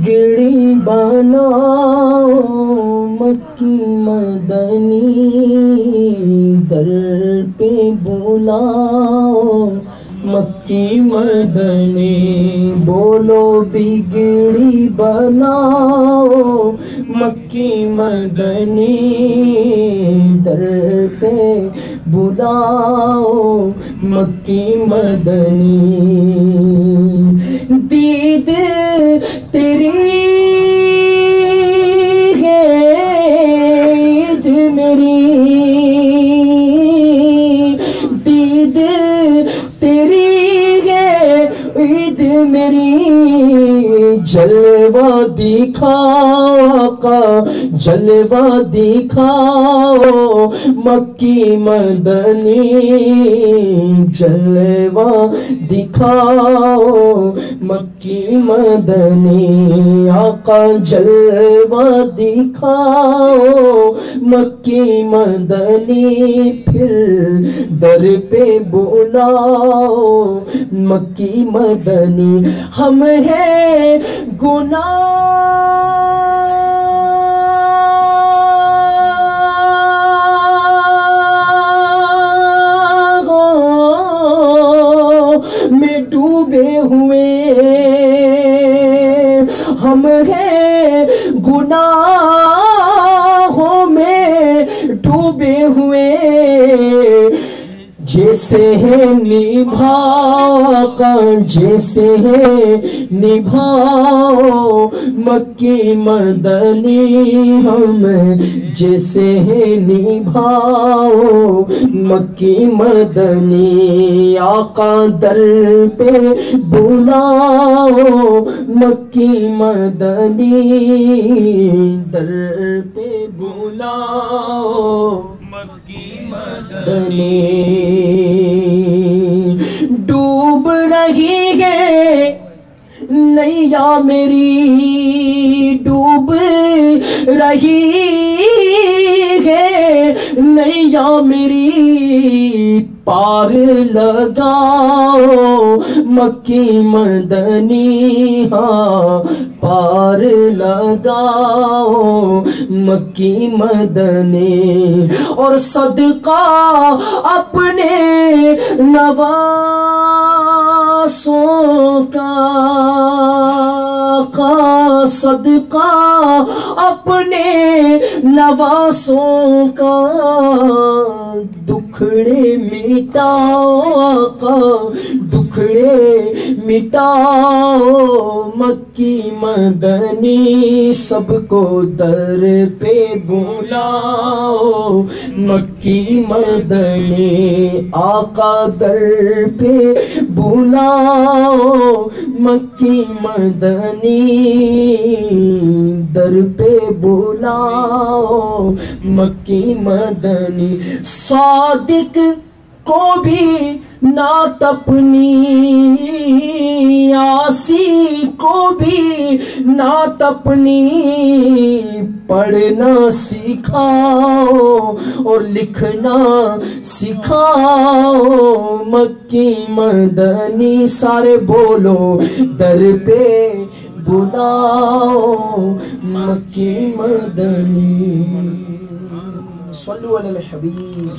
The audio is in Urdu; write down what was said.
بگڑی بناؤ مکی مدنی در پہ بلاؤ مکی مدنی بولو بگڑی بناؤ مکی مدنی در پہ بلاؤ مکی مدنی دید تیری ہے عید میری دید تیری ہے عید میری جلوہ دکھاؤ آقا جلوہ دکھاؤ مکی مدنی جلوہ دکھاؤ مکی مدنی آقا جلوہ دکھاؤ مکی مدنی پھر در پہ بلاؤ مکی مدنی ہم ہیں گناہوں میں ڈوبے ہوئے ہم ہیں گناہوں میں ڈوبے ہوئے جیسے ہے نبھاؤ آقا جیسے ہے نبھاؤ مکی مدنی ہم جیسے ہے نبھاؤ مکی مدنی آقا در پہ بلاؤ مکی مدنی در پہ بلاؤ مکی مدنی ڈوب رہی ہے نیا میری ڈوب رہی ہے نیا میری پار لگاؤ مکی مدنی ہاں پار لگاؤ مکی مدنی اور صدقہ اپنے نواسوں کا صدقہ اپنے نواسوں کا دکھڑے مٹاؤ آقا دکھڑے مٹاؤ مکی مدنی سب کو در پہ بلاؤ مکی مدنی آقا در پہ بلاؤ مکی مدنی در پہ بلاؤ مکی مدنی صادق کو بھی نعت اپنی عاصی کو بھی نعت اپنی پڑھنا سکھاؤ اور لکھنا سکھاؤ مکی مدنی سارے بولو در پہ بلاؤ مکی مدنی صلو علی الحبیب